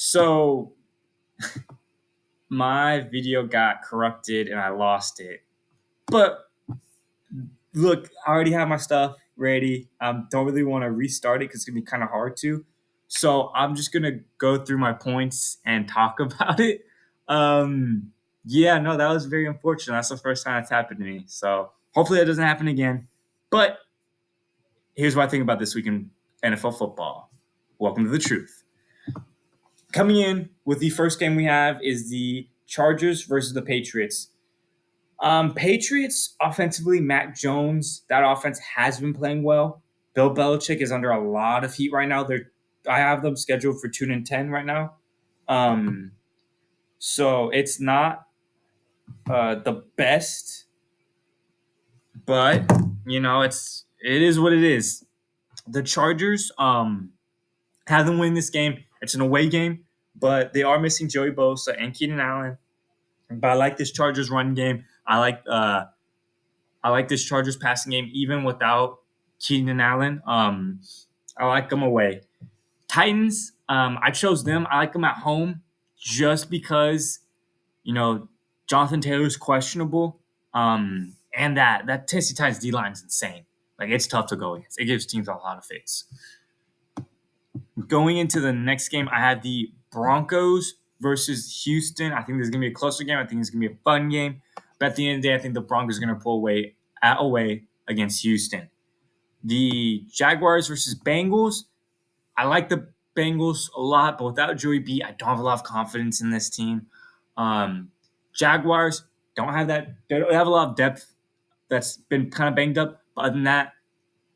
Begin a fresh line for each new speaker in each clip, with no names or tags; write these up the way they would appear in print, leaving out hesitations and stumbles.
So my video got corrupted and I lost it. But look, I already have my stuff ready. Don't really want to restart it because it's gonna be kind of hard to. So I'm just gonna go through my points and talk about it. Um, yeah, no, that was very unfortunate. That's the first time it's happened to me. So hopefully that doesn't happen again. But here's what I think about this week in NFL football. Welcome to the truth. Coming in with the first game we have is the Chargers versus the Patriots. Patriots offensively, Mac Jones, that offense has been playing well. Bill Belichick is under a lot of heat right now. I have them scheduled for 2-10 right now. So it's not the best, but it is what it is. The Chargers have them win this game. It's an away game, but they are missing Joey Bosa and Keenan Allen. But I like this Chargers run game. I like this Chargers passing game even without Keenan Allen. I like them away. Titans, I chose them. I like them at home just because, Jonathan Taylor's questionable. And that Tennessee Titans D line is insane. Like, it's tough to go against. It gives teams a lot of fits. Going into the next game, I have the Broncos versus Houston. I think this is going to be a closer game. I think it's going to be a fun game. But at the end of the day, I think the Broncos are going to pull away against Houston. The Jaguars versus Bengals. I like the Bengals a lot, but without Joey B, I don't have a lot of confidence in this team. Jaguars don't have that. They don't have a lot of depth that's been kind of banged up. But other than that,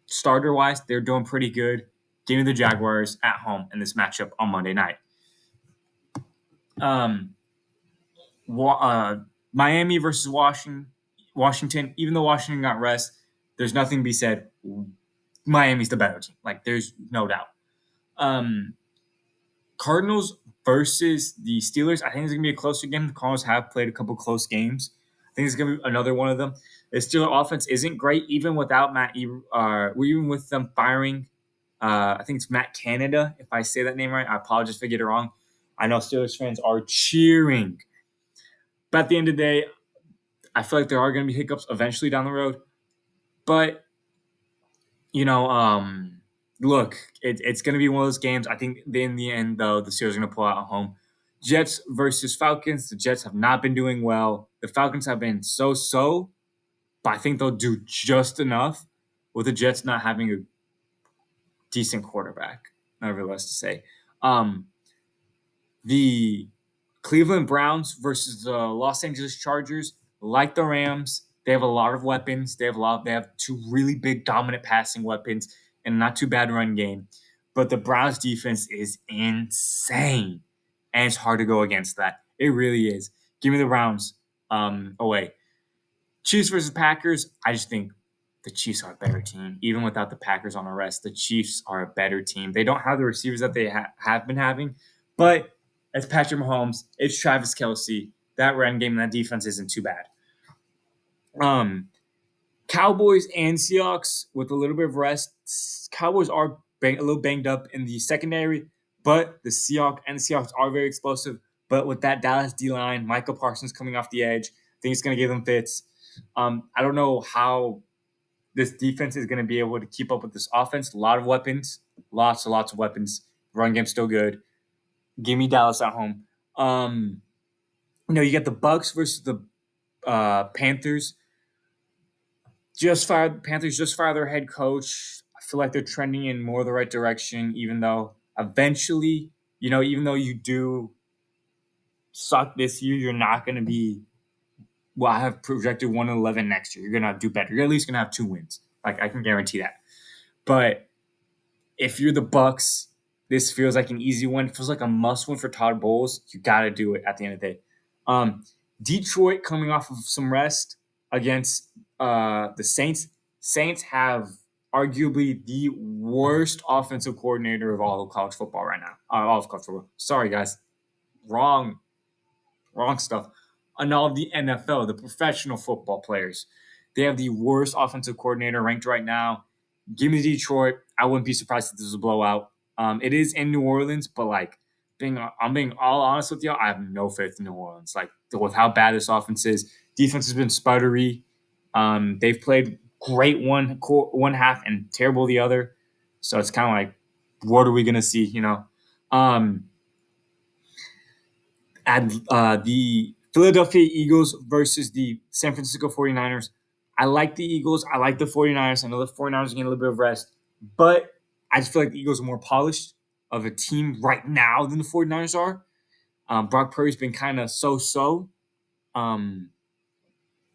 starter-wise, they're doing pretty good. Give me the Jaguars at home in this matchup on Monday night. Miami versus Washington. Even though Washington got rest, there's nothing to be said. Miami's the better team. Like, there's no doubt. Cardinals versus the Steelers. I think it's going to be a closer game. The Cardinals have played a couple close games. I think it's going to be another one of them. The Steelers offense isn't great, even without even with them firing. I think it's Matt Canada. If I say that name right, I apologize if I get it wrong. I know Steelers fans are cheering. But at the end of the day, I feel like there are going to be hiccups eventually down the road. But, look, it's going to be one of those games. I think in the end, though, the Steelers are going to pull out at home. Jets versus Falcons. The Jets have not been doing well. The Falcons have been so-so, but I think they'll do just enough with the Jets not having a decent quarterback, nevertheless to say. The Cleveland Browns versus the Los Angeles Chargers, like the Rams, they have a lot of weapons. They have two really big dominant passing weapons and not too bad run game. But the Browns defense is insane. And it's hard to go against that. It really is. Give me the Browns away. Chiefs versus Packers, I just think the Chiefs are a better team. Even without the Packers on the rest, the Chiefs are a better team. They don't have the receivers that they have been having, but it's Patrick Mahomes. It's Travis Kelce. That run game and that defense isn't too bad. Cowboys and Seahawks with a little bit of rest. Cowboys are a little banged up in the secondary, but the Seahawks are very explosive. But with that Dallas D-line, Michael Parsons coming off the edge, I think it's going to give them fits. I don't know how this defense is going to be able to keep up with this offense. A lot of weapons, lots and lots of weapons. Run game's still good. Give me Dallas at home. You get the Bucks versus the Panthers. Panthers just fired their head coach. I feel like they're trending in more the right direction, even though eventually, even though you do suck this year, you're not going to be. Well, I have projected 1-11 next year. You're going to do better. You're at least going to have 2 wins. Like, I can guarantee that. But if you're the Bucks, this feels like an easy one. It feels like a must win for Todd Bowles. You got to do it at the end of the day. Detroit coming off of some rest against the Saints. Saints have arguably the worst offensive coordinator of all of college football right now. All of college football. Sorry, guys. Wrong stuff. And all of the NFL, the professional football players, they have the worst offensive coordinator ranked right now. Give me Detroit. I wouldn't be surprised if this was a blowout. It is in New Orleans, but I'm being all honest with y'all. I have no faith in New Orleans. Like with how bad this offense is, defense has been sputtery. They've played great one half and terrible the other. So it's kind of like, what are we gonna see? Um, at the Philadelphia Eagles versus the San Francisco 49ers. I like the Eagles. I like the 49ers. I know the 49ers are getting a little bit of rest, but I just feel like the Eagles are more polished of a team right now than the 49ers are. Brock Purdy's been kind of so-so. Um,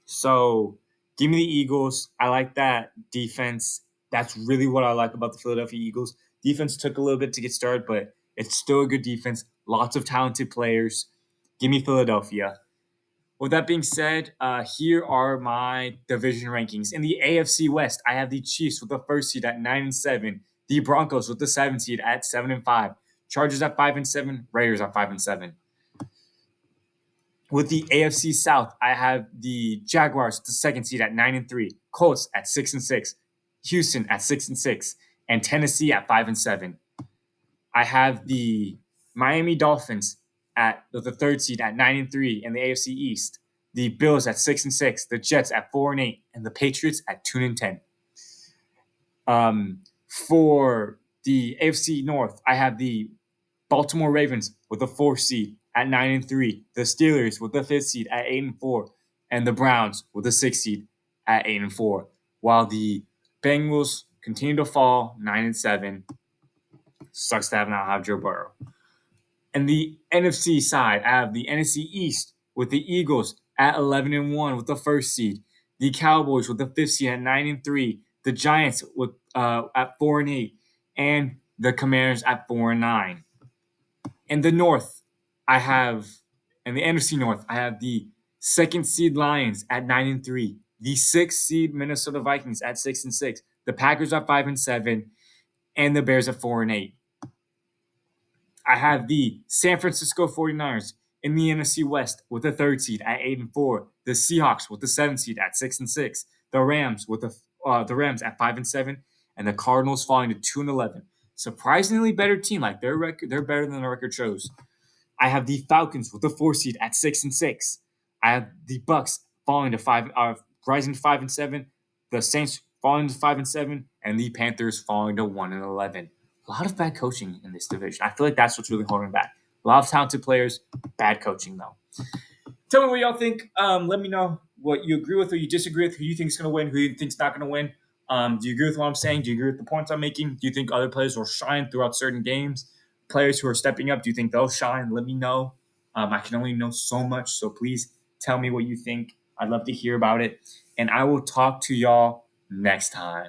so give me the Eagles. I like that defense. That's really what I like about the Philadelphia Eagles. Defense took a little bit to get started, but it's still a good defense. Lots of talented players. Give me Philadelphia. With that being said, here are my division rankings. In the AFC West, I have the Chiefs with the first seed at 9-7, the Broncos with the 7th seed at 7-5, Chargers at 5-7, Raiders at 5-7. With the AFC South, I have the Jaguars, the 2nd seed at 9-3, Colts at 6-6, Houston at 6-6, and Tennessee at 5-7. I have the Miami Dolphins at the 3rd seed at 9-3 in the AFC East, the Bills at 6-6, the Jets at 4-8, and the Patriots at 2-10. For the AFC North, I have the Baltimore Ravens with the 4th seed at 9-3, the Steelers with the 5th seed at 8-4, and the Browns with the 6th seed at 8-4. While the Bengals continue to fall 9-7. Sucks to not have Joe Burrow. And the NFC side, I have the NFC East with the Eagles at 11-1 with the 1st seed, the Cowboys with the 5th seed at 9-3, the Giants with at 4-8, and the Commanders at 4-9. In the North, I have in the NFC North, I have the 2nd seed Lions at 9-3, the 6th seed Minnesota Vikings at 6-6, the Packers at 5-7, and the Bears at 4-8. I have the San Francisco 49ers in the NFC West with the 3rd seed at 8-4, the Seahawks with the 7th seed at 6-6, the Rams with the Rams at 5-7, and the Cardinals falling to 2-11. Surprisingly better team, like their record, they're better than the record shows. I have the Falcons with the 4th seed at 6-6. I have the Bucks falling to rising to 5-7, the Saints falling to 5-7, and the Panthers falling to 1-11. A lot of bad coaching in this division. I feel like that's what's really holding back. A lot of talented players, bad coaching though. Tell me what y'all think. Let me know what you agree with or you disagree with. Who you think is going to win? Who you think is not going to win? Do you agree with what I'm saying? Do you agree with the points I'm making? Do you think other players will shine throughout certain games? Players who are stepping up, do you think they'll shine? Let me know. I can only know so much, so please tell me what you think. I'd love to hear about it, and I will talk to y'all next time.